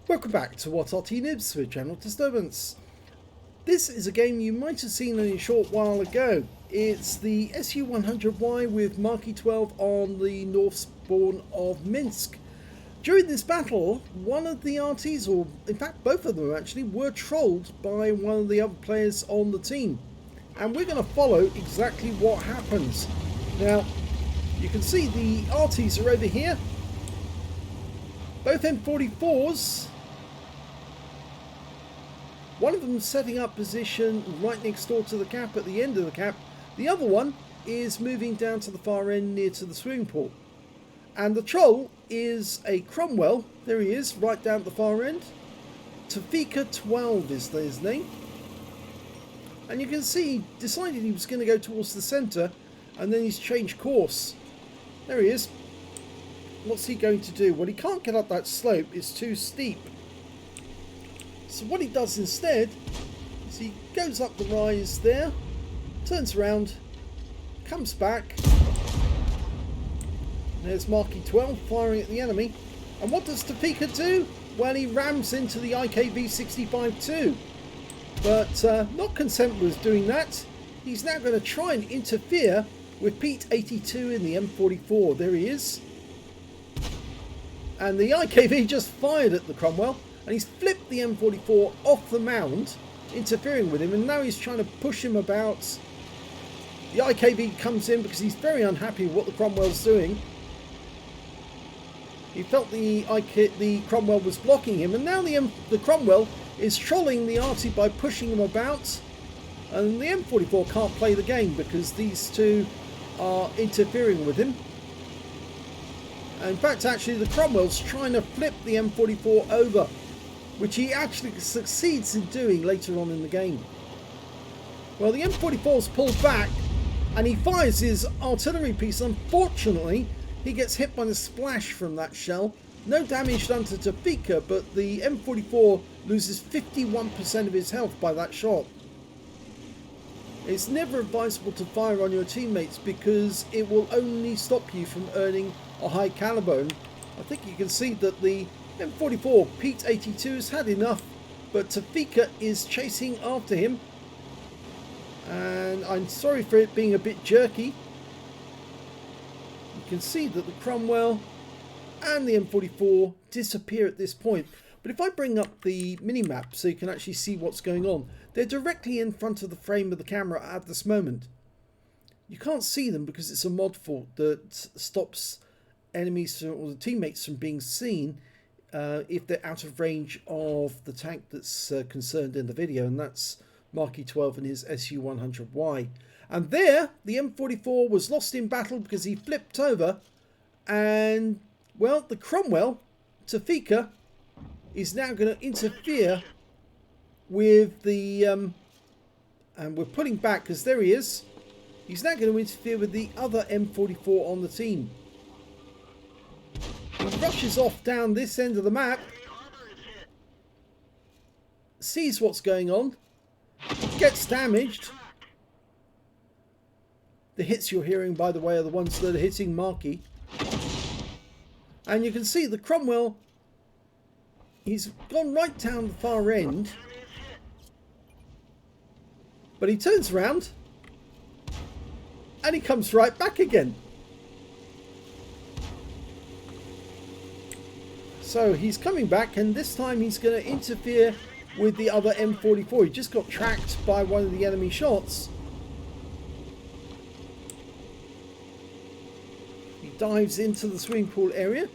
Welcome back to What Arty Noobs with General Disturbance. This is a game you might have seen only a short while ago. It's the SKHUN with Marky 12 on the north spawn of Minsk. During this battle, one of the Artys, or in fact both of them actually, were trolled by one of the other players on the team. And we're going to follow exactly what happens. Now, you can see the Artys are over here. Both M44s. One of them setting up position right next door to the cap at the end of the cap. The other one is moving down to the far end near to the swimming pool. And the troll is a Cromwell. There he is, right down at the far end. Tofika12 is his name. And you can see he decided he was going to go towards the centre, and then he's changed course. There he is. What's he going to do? Well, he can't get up that slope, it's too steep. So what he does instead is he goes up the rise there, turns around, comes back. There's Marky 12 firing at the enemy. And what does Tofika do? Well, he rams into the IKV-65-2. But not content with doing that, he's now going to try and interfere with Pete 82 in the M44. There he is. And the IKV just fired at the Cromwell. And he's flipped the M44 off the mound, interfering with him, and now he's trying to push him about. The IKV comes in because he's very unhappy with what the Cromwell's doing. He felt the Cromwell was blocking him, and now the Cromwell is trolling the Arty by pushing him about. And the M44 can't play the game because these two are interfering with him. And in fact, actually, the Cromwell's trying to flip the M44 over, which he actually succeeds in doing later on in the game. Well, the M44's pulled back and he fires his artillery piece. Unfortunately, he gets hit by the splash from that shell. No damage done to Tofika, but the M44 loses 51% of his health by that shot. It's never advisable to fire on your teammates because it will only stop you from earning a high caliber. And I think you can see that the M44, Pete 82 has had enough, but Tofika is chasing after him. And I'm sorry for it being a bit jerky. You can see that the Cromwell and the M44 disappear at this point. But if I bring up the mini-map so you can actually see what's going on, they're directly in front of the frame of the camera at this moment. You can't see them because it's a mod fault that stops enemies or the teammates from being seen if they're out of range of the tank that's concerned in the video, and that's Marky 12 and his SKHUN. And there, the M44 was lost in battle because he flipped over, and, well, the Cromwell, Tofika, is now going to interfere with the, and we're pulling back because there he is. He's now going to interfere with the other M44 on the team. He rushes off down this end of the map, sees what's going on, gets damaged. The hits you're hearing, by the way, are the ones that are hitting Marky. And you can see the Cromwell, he's gone right down the far end. But he turns around and he comes right back again. So he's coming back, and this time he's going to interfere with the other M44. He just got tracked by one of the enemy shots. He dives into the swimming pool area.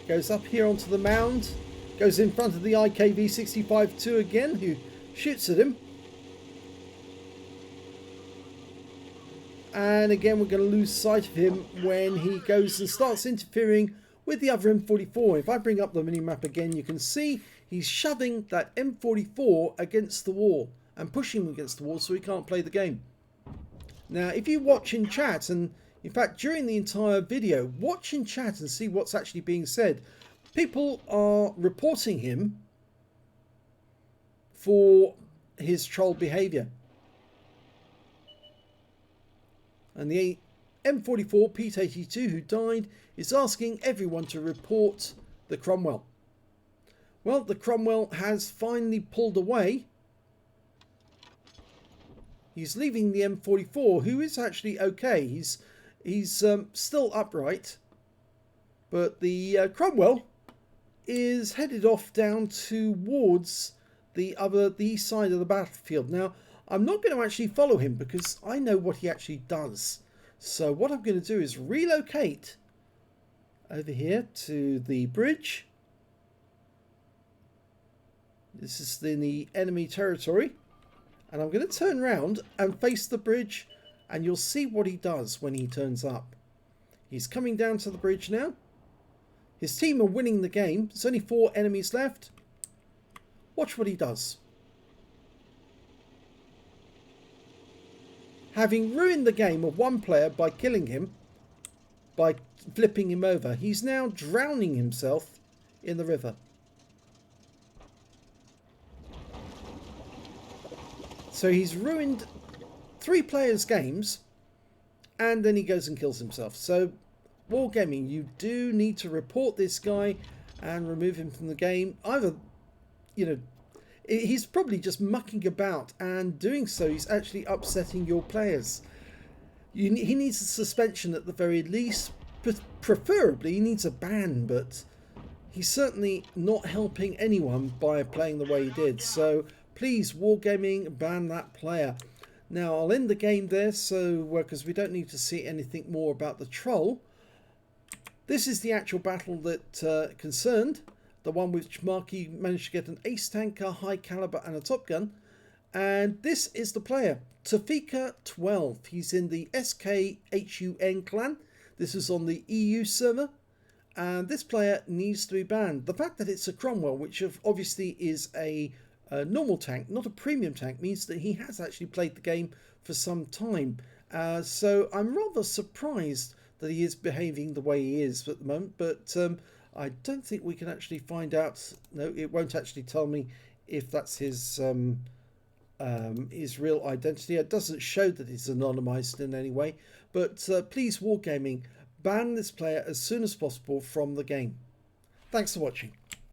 Goes up here onto the mound. Goes in front of the IKV-65-2 again, who shoots at him. And again, we're going to lose sight of him when he goes and starts interfering with the other M44. If I bring up the mini-map again, you can see he's shoving that M44 against the wall and pushing him against the wall so he can't play the game. Now, if you watch in chat, and in fact, during the entire video, watch in chat and see what's actually being said. People are reporting him for his troll behaviour. And the M44 Pete 82 who died is asking everyone to report the Cromwell. Well, the Cromwell has finally pulled away. He's leaving the M44, who is actually okay. He's still upright, but the Cromwell is headed off down towards the east side of the battlefield. Now, I'm not going to actually follow him because I know what he actually does. So what I'm going to do is relocate over here to the bridge. This is in the enemy territory. And I'm going to turn around and face the bridge, and you'll see what he does when he turns up. He's coming down to the bridge now. His team are winning the game. There's only 4 enemies left. Watch what he does. Having ruined the game of one player by killing him, by flipping him over, he's now drowning himself in the river. So he's ruined 3 players' games, and then he goes and kills himself. So, Wargaming, you do need to report this guy and remove him from the game. Either, you know, he's probably just mucking about, and doing so, he's actually upsetting your players. He needs a suspension at the very least. Preferably, he needs a ban, but he's certainly not helping anyone by playing the way he did. So, please, Wargaming, ban that player. Now, I'll end the game there, so because we don't need to see anything more about the troll. This is the actual battle that concerned, the one which Marky managed to get an ace tanker, high caliber, and a top gun. And this is the player, Tofika12. He's in the SKHUN clan. This is on the EU server. And this player needs to be banned. The fact that it's a Cromwell, which obviously is a normal tank, not a premium tank, means that he has actually played the game for some time. So I'm rather surprised that he is behaving the way he is at the moment, but I don't think we can actually find out. No, it won't actually tell me if that's his real identity. It doesn't show that he's anonymized in any way, but please, Wargaming, ban this player as soon as possible from the game. Thanks for watching.